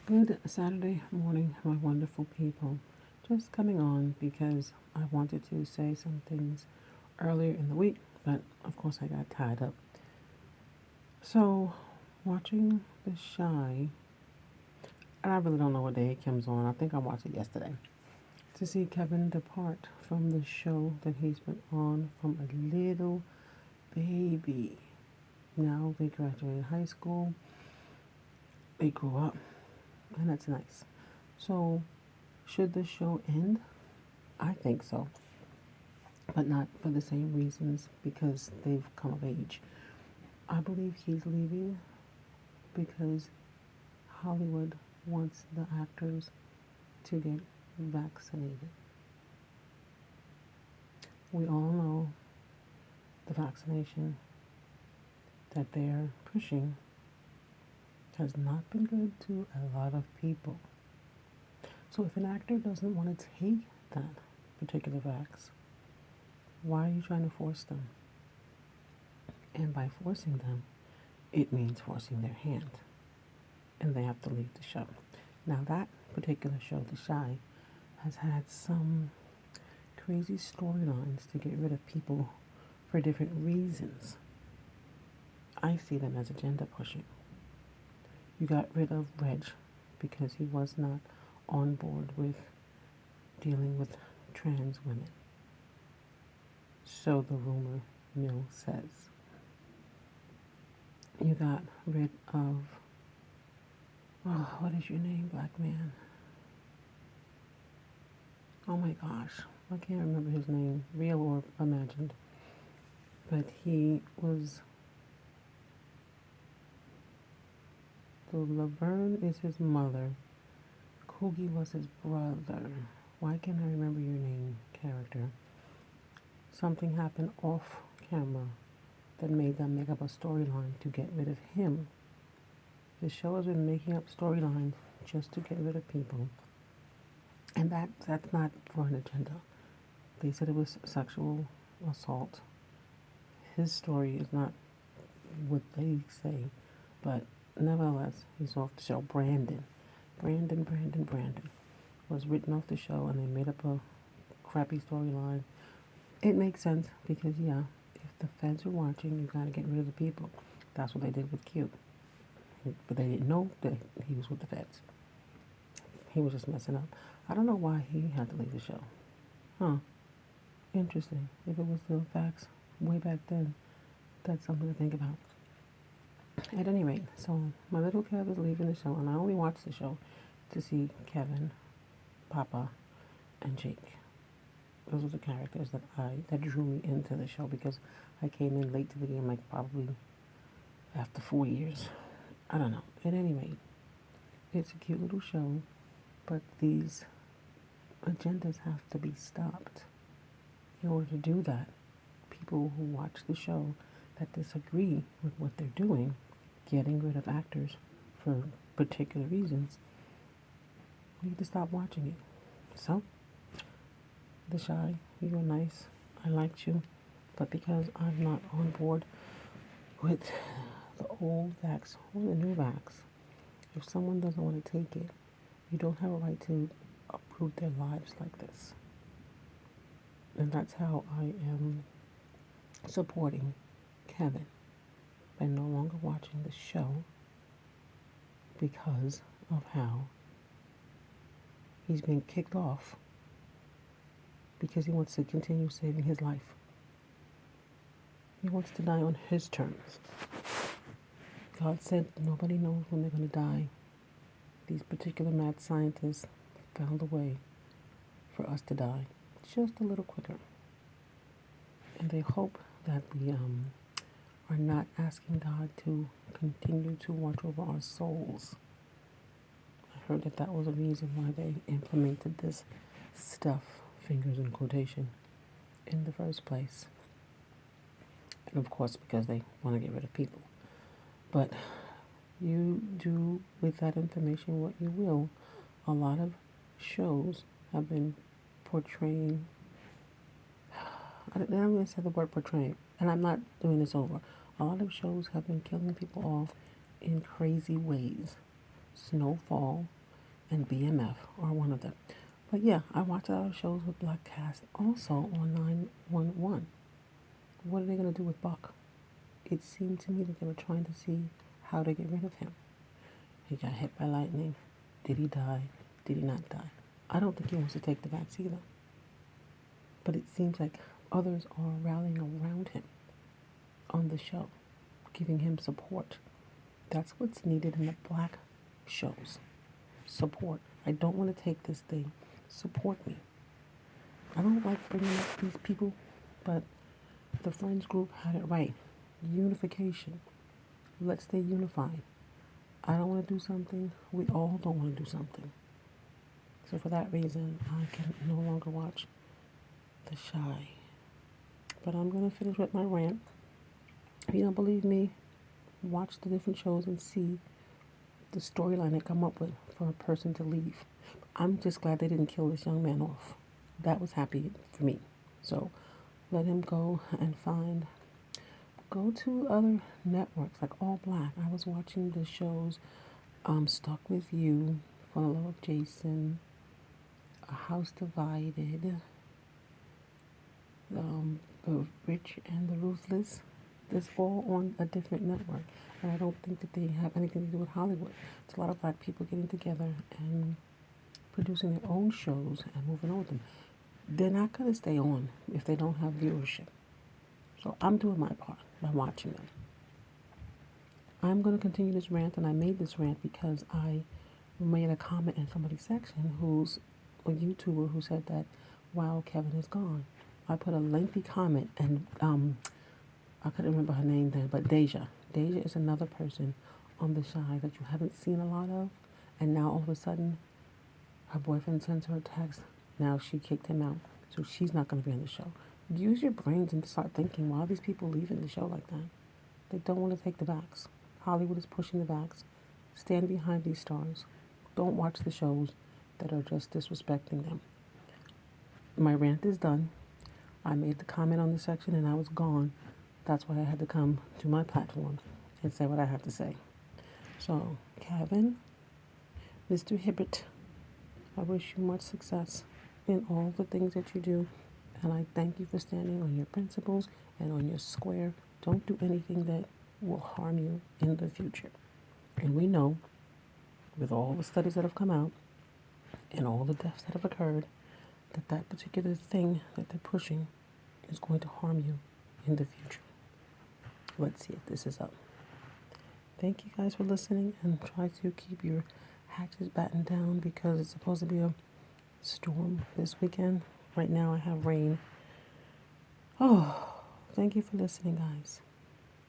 Good Saturday morning, my wonderful people. Just coming on because I wanted to say some things earlier in the week, but of course I got tied up. So, watching The Shy, and I really don't know what day it comes on. I think I watched it yesterday. To see Kevin depart from the show that he's been on from a little baby. Now they graduated high school, they grew up, and that's nice. So, should the show end? I think so, but not for the same reasons because they've come of age. I believe he's leaving because Hollywood wants the actors to get vaccinated. We all know the vaccination that they're pushing has not been good to a lot of people. So if an actor doesn't want to take that particular vax, why are you trying to force them? And by forcing them, it means forcing their hand. And they have to leave the show. Now that particular show, The Shy, has had some crazy storylines to get rid of people for different reasons. I see them as agenda pushing. You got rid of Reg because he was not on board with dealing with trans women. So the rumor mill says. You got rid of, oh, what is your name, black man? Oh my gosh, I can't remember his name, real or imagined. But he was, so Laverne is his mother. Coogie was his brother. Why can't I remember your name, character? Something happened off camera that made them make up a storyline to get rid of him. The show has been making up storylines just to get rid of people. And that's not for an agenda. They said it was sexual assault. His story is not what they say, but nevertheless, he's off the show. Brandon was written off the show, and they made up a crappy storyline. It makes sense because, yeah, if the feds are watching, you gotta get rid of the people. That's what they did with Q. But they didn't know that he was with the feds. He was just messing up. I don't know why he had to leave the show. Huh. Interesting. If it was the facts way back then, that's something to think about. At any rate, so my little Kev is leaving the show, and I only watch the show to see Kevin, Papa, and Jake. Those are the characters that drew me into the show because I came in late to the game, like probably after 4 years. I don't know. At any rate, it's a cute little show, but these agendas have to be stopped. In order to do that, people who watch the show that disagree with what they're doing, getting rid of actors for particular reasons, we need to stop watching it. So, The Shy, you were nice. I liked you. But because I'm not on board with the old vax or the new vax, if someone doesn't want to take it, you don't have a right to uproot their lives like this. And that's how I am supporting Kevin by no longer watching the show because of how he's been kicked off because he wants to continue saving his life. He wants to die on his terms. God said nobody knows when they're going to die. These particular mad scientists found a way for us to die just a little quicker. And they hope that we are not asking God to continue to watch over our souls. I heard that was a reason why they implemented this stuff, fingers in quotation, in the first place. And of course, because they want to get rid of people. But you do with that information what you will. A lot of shows have been portraying, I'm going to say the word portraying, and I'm not doing this over. A lot of shows have been killing people off in crazy ways. Snowfall and BMF are one of them. But yeah, I watch a lot of shows with black cast also on 911. What are they going to do with Buck? It seemed to me that they were trying to see how to get rid of him. He got hit by lightning. Did he die? Did he not die? I don't think he wants to take the vax either. But it seems like others are rallying around him on the show, giving him support. That's what's needed in the black shows. Support. I don't want to take this thing. Support me. I don't like bringing up these people, but the Friends group had it right. Unification. Let's stay unified. I don't want to do something. We all don't want to do something. So for that reason, I can no longer watch The Shy. But I'm going to finish with my rant. If you don't believe me, watch the different shows and see the storyline they come up with for a person to leave. I'm just glad they didn't kill this young man off. That was happy for me. So let him go and go to other networks like All Black. I was watching the shows Stuck With You, For the Love of Jason, A House Divided, The Rich and the Ruthless. It's all on a different network. And I don't think that they have anything to do with Hollywood. It's a lot of black people getting together and producing their own shows and moving on with them. They're not going to stay on if they don't have viewership. So I'm doing my part by watching them. I'm going to continue this rant, and I made this rant because I made a comment in somebody's section who's a YouTuber who said that, wow, Kevin is gone. I put a lengthy comment, and I couldn't remember her name then, but Deja. Deja is another person on The Shy that you haven't seen a lot of, and now all of a sudden, her boyfriend sends her a text. Now she kicked him out, so she's not going to be on the show. Use your brains and start thinking, why are these people leaving the show like that? They don't want to take the vax. Hollywood is pushing the vax. Stand behind these stars. Don't watch the shows that are just disrespecting them. My rant is done. I made the comment on the section and I was gone. That's why I had to come to my platform and say what I have to say. So, Kevin, Mr. Hibbert, I wish you much success in all the things that you do. And I thank you for standing on your principles and on your square. Don't do anything that will harm you in the future. And we know, with all the studies that have come out and all the deaths that have occurred, that that particular thing that they're pushing is going to harm you in the future. Let's see if this is up. Thank you guys for listening, and try to keep your hatches battened down because it's supposed to be a storm this weekend. Right now I have rain. Oh, thank you for listening, guys.